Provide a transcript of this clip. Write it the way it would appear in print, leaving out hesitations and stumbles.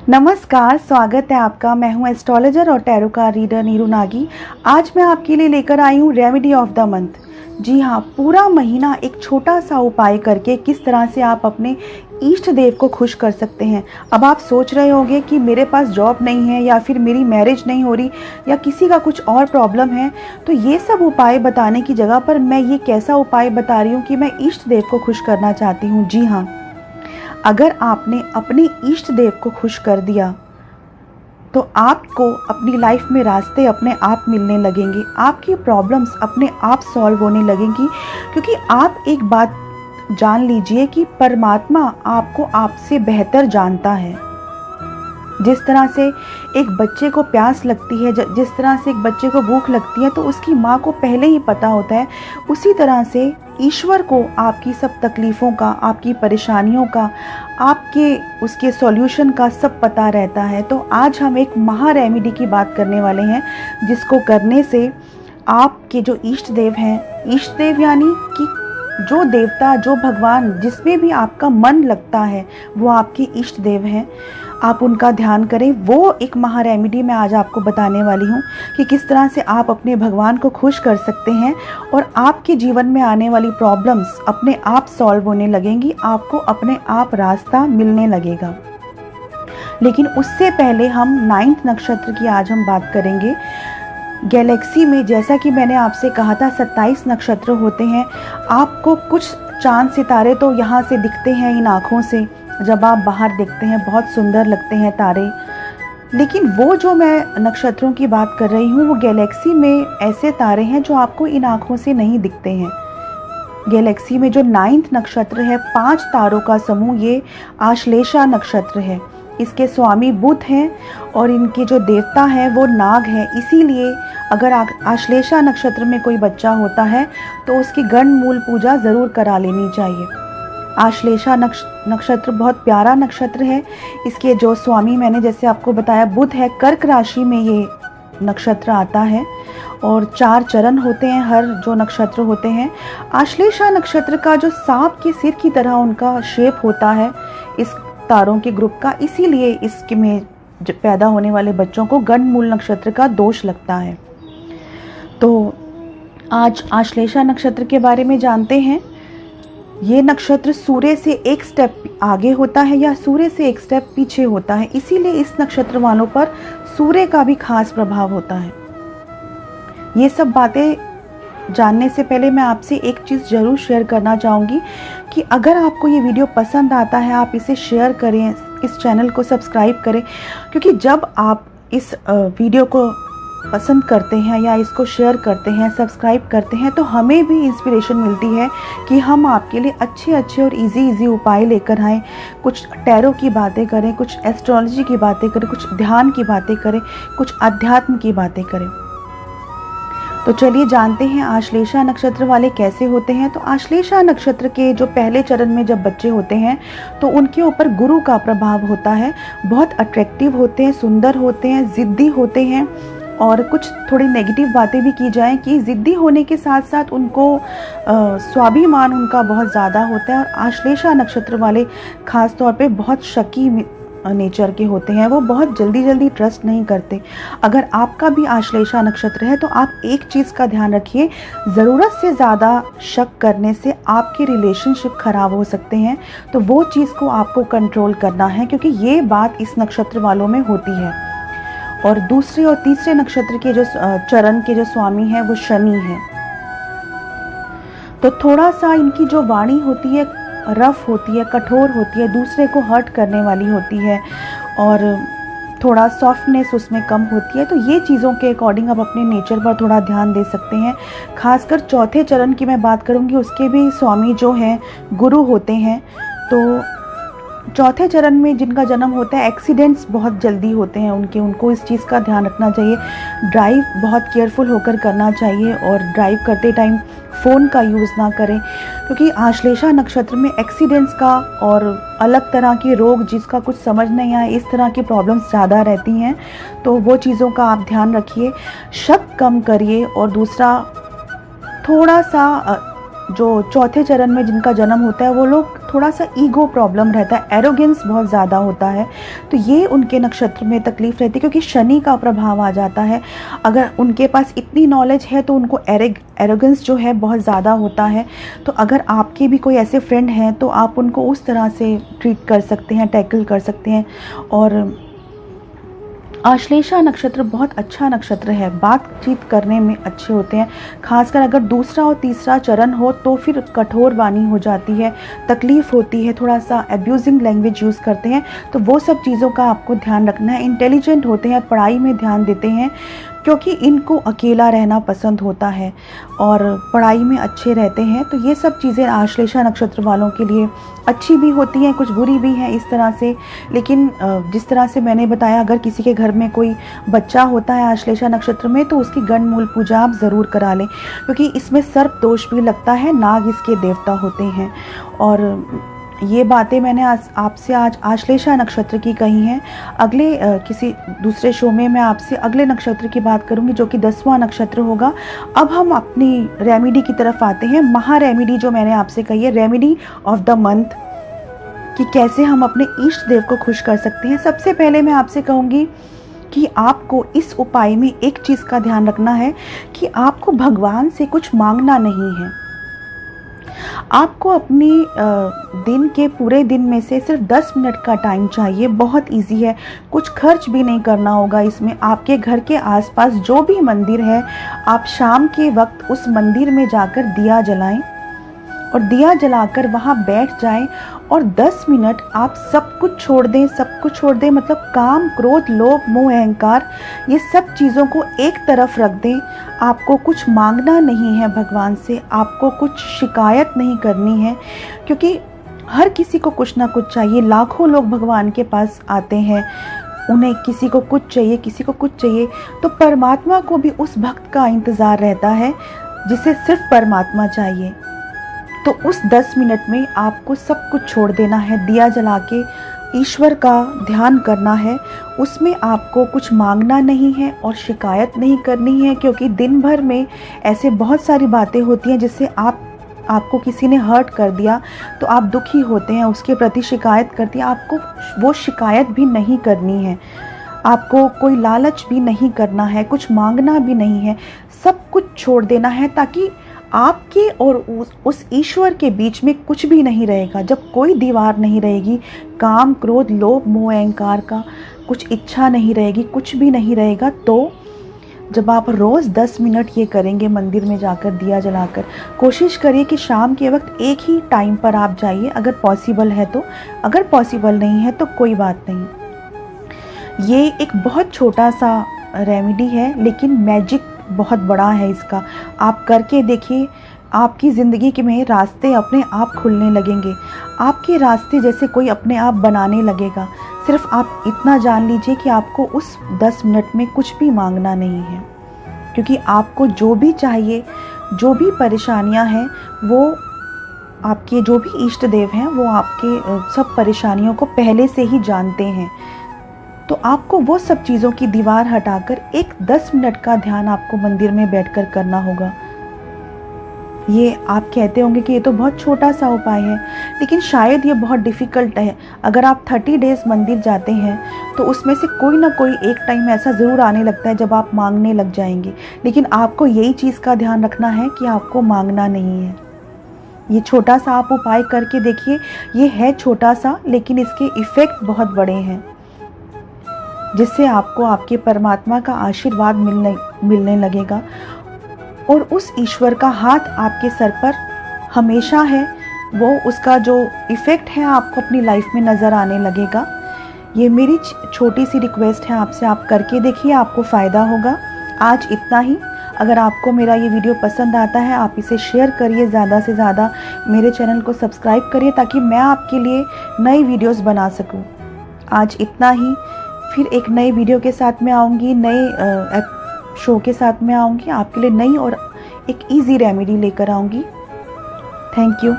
नमस्कार, स्वागत है आपका। मैं हूं एस्ट्रोलॉजर और tarot card reader Neeru Nagi. आज मैं आपके लिए लेकर आई हूं रेमेडी ऑफ द मंथ। जी हाँ, पूरा महीना एक छोटा सा उपाय करके किस तरह से आप अपने इष्ट देव को खुश कर सकते हैं। अब आप सोच रहे होंगे कि मेरे पास जॉब नहीं है या फिर मेरी मैरिज नहीं हो रही या किसी का कुछ और प्रॉब्लम है, तो ये सब उपाय बताने की जगह पर मैं ये कैसा उपाय बता रही हूँ कि मैं इष्ट देव को खुश करना चाहती हूँ। जी हाँ, अगर आपने अपने इष्ट देव को खुश कर दिया तो आपको अपनी लाइफ में रास्ते अपने आप मिलने लगेंगे, आपकी प्रॉब्लम्स अपने आप सॉल्व होने लगेंगी। क्योंकि आप एक बात जान लीजिए कि परमात्मा आपको आपसे बेहतर जानता है। जिस तरह से एक बच्चे को प्यास लगती है, जिस तरह से एक बच्चे को भूख लगती है, तो उसकी माँ को पहले ही पता होता है। उसी तरह से ईश्वर को आपकी सब तकलीफ़ों का, आपकी परेशानियों का, आपके उसके सॉल्यूशन का सब पता रहता है। तो आज हम एक महा रेमेडी की बात करने वाले हैं, जिसको करने से आपके जो इष्ट देव हैं, इष्ट देव यानी कि जो देवता, जो भगवान जिसमें भी आपका मन लगता है, वो आपके इष्ट देव हैं। आप उनका ध्यान करें। वो एक महा रेमेडी मैं आज आपको बताने वाली हूँ कि किस तरह से आप अपने भगवान को खुश कर सकते हैं और आपके जीवन में आने वाली प्रॉब्लम्स अपने आप सॉल्व होने लगेंगी, आपको अपने आप रास्ता मिलने लगेगा। लेकिन उससे पहले हम 9th नक्षत्र की आज हम बात करेंगे। गैलेक्सी में, जैसा कि मैंने आपसे कहा था, 27 नक्षत्र होते हैं। आपको कुछ चांद सितारे तो यहाँ से दिखते हैं इन आँखों से, जब आप बाहर देखते हैं बहुत सुंदर लगते हैं तारे। लेकिन वो जो मैं नक्षत्रों की बात कर रही हूँ, वो गैलेक्सी में ऐसे तारे हैं जो आपको इन आँखों से नहीं दिखते हैं। गैलेक्सी में जो 9th नक्षत्र है, 5 तारों का समूह, ये आश्लेषा नक्षत्र है। इसके स्वामी बुध हैं और इनके जो देवता हैं वो नाग हैं। इसीलिए अगर आश्लेषा नक्षत्र में कोई बच्चा होता है तो उसकी गणमूल पूजा ज़रूर करा लेनी चाहिए। आश्लेषा नक्षत्र बहुत प्यारा नक्षत्र है। इसके जो स्वामी, मैंने जैसे आपको बताया, बुध है। कर्क राशि में ये नक्षत्र आता है और 4 चरण होते हैं हर जो नक्षत्र होते हैं। आश्लेषा नक्षत्र का जो सांप के सिर की तरह उनका शेप होता है इस तारों के ग्रुप का, इसीलिए इसके में पैदा होने वाले बच्चों को गणमूल नक्षत्र का दोष लगता है। तो आज आश्लेषा नक्षत्र के बारे में जानते हैं। ये नक्षत्र सूर्य से एक स्टेप आगे होता है या सूर्य से एक स्टेप पीछे होता है, इसीलिए इस नक्षत्र वालों पर सूर्य का भी खास प्रभाव होता है। ये सब बातें जानने से पहले मैं आपसे एक चीज़ ज़रूर शेयर करना चाहूँगी कि अगर आपको ये वीडियो पसंद आता है, आप इसे शेयर करें, इस चैनल को सब्सक्राइब करें। क्योंकि जब आप इस वीडियो को पसंद करते हैं या इसको शेयर करते हैं, सब्सक्राइब करते हैं, तो हमें भी इंस्पिरेशन मिलती है कि हम आपके लिए अच्छे अच्छे और इजी उपाय लेकर आएँ। कुछ टैरो की बातें करें, कुछ एस्ट्रोलॉजी की बातें करें, कुछ ध्यान की बातें करें, कुछ अध्यात्म की बातें करें। तो चलिए जानते हैं आश्लेषा नक्षत्र वाले कैसे होते हैं। तो आश्लेषा नक्षत्र के जो पहले चरण में जब बच्चे होते हैं तो उनके ऊपर गुरु का प्रभाव होता है। बहुत अट्रैक्टिव होते हैं, सुंदर होते हैं, ज़िद्दी होते हैं। और कुछ थोड़ी नेगेटिव बातें भी की जाएं कि ज़िद्दी होने के साथ साथ उनको स्वाभिमान उनका बहुत ज़्यादा होता है। और आश्लेषा नक्षत्र वाले ख़ास तौर पे बहुत शकी नेचर के होते हैं। वो बहुत जल्दी ट्रस्ट नहीं करते। अगर आपका भी आश्लेषा नक्षत्र है तो आप एक चीज़ का ध्यान रखिए, ज़रूरत से ज़्यादा शक करने से आपके रिलेशनशिप ख़राब हो सकते हैं। तो वो चीज़ को आपको कंट्रोल करना है, क्योंकि ये बात इस नक्षत्र वालों में होती है। और दूसरे और तीसरे नक्षत्र के जो चरण के जो स्वामी हैं वो शनि हैं। तो थोड़ा सा इनकी जो वाणी होती है रफ होती है, कठोर होती है, दूसरे को हर्ट करने वाली होती है और थोड़ा सॉफ्टनेस उसमें कम होती है। तो ये चीज़ों के अकॉर्डिंग आप अपने नेचर पर थोड़ा ध्यान दे सकते हैं। खासकर चौथे चरण की मैं बात करूँगी, उसके भी स्वामी जो हैं गुरु होते हैं। तो चौथे चरण में जिनका जन्म होता है, एक्सीडेंट्स बहुत जल्दी होते हैं उनको इस चीज़ का ध्यान रखना चाहिए। ड्राइव बहुत केयरफुल होकर करना चाहिए और ड्राइव करते टाइम फ़ोन का यूज़ ना करें, क्योंकि आश्लेषा नक्षत्र में एक्सीडेंट्स का और अलग तरह के रोग जिसका कुछ समझ नहीं आए, इस तरह की प्रॉब्लम्स ज़्यादा रहती हैं। तो वो चीज़ों का आप ध्यान रखिए, शक कम करिए। और दूसरा, थोड़ा सा जो चौथे चरण में जिनका जन्म होता है वो लोग थोड़ा सा ईगो प्रॉब्लम रहता है, एरोगेंस बहुत ज़्यादा होता है, तो ये उनके नक्षत्र में तकलीफ रहती है क्योंकि शनि का प्रभाव आ जाता है। अगर उनके पास इतनी नॉलेज है तो उनको एरोगेंस जो है बहुत ज़्यादा होता है। तो अगर आपके भी कोई ऐसे फ्रेंड हैं तो आप उनको उस तरह से ट्रीट कर सकते हैं, टैकल कर सकते हैं। और आश्लेषा नक्षत्र बहुत अच्छा नक्षत्र है, बातचीत करने में अच्छे होते हैं। खासकर अगर दूसरा और तीसरा चरण हो तो फिर कठोर वाणी हो जाती है, तकलीफ़ होती है, थोड़ा सा एब्यूजिंग लैंग्वेज यूज़ करते हैं। तो वो सब चीज़ों का आपको ध्यान रखना है। इंटेलिजेंट होते हैं, पढ़ाई में ध्यान देते हैं क्योंकि इनको अकेला रहना पसंद होता है और पढ़ाई में अच्छे रहते हैं। तो ये सब चीज़ें आश्लेषा नक्षत्र वालों के लिए अच्छी भी होती हैं, कुछ बुरी भी हैं इस तरह से। लेकिन जिस तरह से मैंने बताया, अगर किसी के घर में कोई बच्चा होता है आश्लेषा नक्षत्र में तो उसकी गणमूल पूजा आप ज़रूर करा लें, क्योंकि इसमें सर्प दोष भी लगता है, नाग इसके देवता होते हैं। और ये बातें मैंने आपसे आज आश्लेषा नक्षत्र की कही हैं। अगले किसी दूसरे शो में मैं आपसे अगले नक्षत्र की बात करूंगी जो कि 10वां नक्षत्र होगा। अब हम अपनी रेमेडी की तरफ आते हैं। महा रेमेडी जो मैंने आपसे कही है, रेमेडी ऑफ द मंथ, कि कैसे हम अपने इष्ट देव को खुश कर सकते हैं। सबसे पहले मैं आपसे कहूँगी कि आपको इस उपाय में एक चीज़ का ध्यान रखना है कि आपको भगवान से कुछ मांगना नहीं है। आपको अपनी दिन के पूरे दिन में से सिर्फ 10 मिनट का टाइम चाहिए। बहुत इजी है, कुछ खर्च भी नहीं करना होगा इसमें। आपके घर के आसपास जो भी मंदिर है, आप शाम के वक्त उस मंदिर में जाकर दिया जलाएं और दिया जलाकर वहाँ बैठ जाएं और 10 मिनट आप सब कुछ छोड़ दें। सब कुछ छोड़ दें मतलब काम, क्रोध, लोभ, मोह, अहंकार, ये सब चीज़ों को एक तरफ रख दें। आपको कुछ मांगना नहीं है भगवान से, आपको कुछ शिकायत नहीं करनी है, क्योंकि हर किसी को कुछ ना कुछ चाहिए। लाखों लोग भगवान के पास आते हैं, उन्हें किसी को कुछ चाहिए, किसी को कुछ चाहिए। तो परमात्मा को भी उस भक्त का इंतज़ार रहता है जिसे सिर्फ परमात्मा चाहिए। तो उस 10 मिनट में आपको सब कुछ छोड़ देना है, दिया जला के ईश्वर का ध्यान करना है। उसमें आपको कुछ मांगना नहीं है और शिकायत नहीं करनी है, क्योंकि दिन भर में ऐसे बहुत सारी बातें होती हैं जिससे आपको किसी ने हर्ट कर दिया तो आप दुखी होते हैं, उसके प्रति शिकायत करती हैं। आपको वो शिकायत भी नहीं करनी है, आपको कोई लालच भी नहीं करना है, कुछ मांगना भी नहीं है, सब कुछ छोड़ देना है, ताकि आपके और उस ईश्वर के बीच में कुछ भी नहीं रहेगा। जब कोई दीवार नहीं रहेगी, काम, क्रोध, लोभ, मोह, अहंकार का कुछ इच्छा नहीं रहेगी, कुछ भी नहीं रहेगा, तो जब आप रोज़ 10 मिनट ये करेंगे मंदिर में जाकर दिया जलाकर, कोशिश करिए कि शाम के वक्त एक ही टाइम पर आप जाइए अगर पॉसिबल है तो। अगर पॉसिबल नहीं है तो कोई बात नहीं। ये एक बहुत छोटा सा रेमेडी है, लेकिन मैजिक बहुत बड़ा है इसका। आप करके देखिए, आपकी ज़िंदगी के में रास्ते अपने आप खुलने लगेंगे, आपके रास्ते जैसे कोई अपने आप बनाने लगेगा। सिर्फ आप इतना जान लीजिए कि आपको उस 10 मिनट में कुछ भी मांगना नहीं है, क्योंकि आपको जो भी चाहिए, जो भी परेशानियां हैं, वो आपके जो भी इष्ट देव हैं वो आपके सब परेशानियों को पहले से ही जानते हैं। तो आपको वो सब चीज़ों की दीवार हटाकर एक 10 मिनट का ध्यान आपको मंदिर में बैठकर करना होगा। ये आप कहते होंगे कि ये तो बहुत छोटा सा उपाय है, लेकिन शायद ये बहुत डिफ़िकल्ट है। अगर आप 30 डेज़ मंदिर जाते हैं तो उसमें से कोई ना कोई एक टाइम ऐसा ज़रूर आने लगता है जब आप मांगने लग जाएंगे, लेकिन आपको यही चीज़ का ध्यान रखना है कि आपको मांगना नहीं है। ये छोटा सा आप उपाय करके देखिए। ये है छोटा सा, लेकिन इसके इफ़ेक्ट बहुत बड़े हैं, जिससे आपको आपके परमात्मा का आशीर्वाद मिलने लगेगा और उस ईश्वर का हाथ आपके सर पर हमेशा है। वो उसका जो इफ़ेक्ट है आपको अपनी लाइफ में नज़र आने लगेगा। ये मेरी छोटी सी रिक्वेस्ट है आपसे, आप करके देखिए, आपको फ़ायदा होगा। आज इतना ही। अगर आपको मेरा ये वीडियो पसंद आता है, आप इसे शेयर करिए ज़्यादा से ज़्यादा, मेरे चैनल को सब्सक्राइब करिए ताकि मैं आपके लिए नई वीडियोस बना सकूं। आज इतना ही। फिर एक नई वीडियो के साथ में आऊँगी, नए शो के साथ में आऊँगी, आपके लिए नई और एक इजी रेमेडी लेकर आऊँगी। Thank you.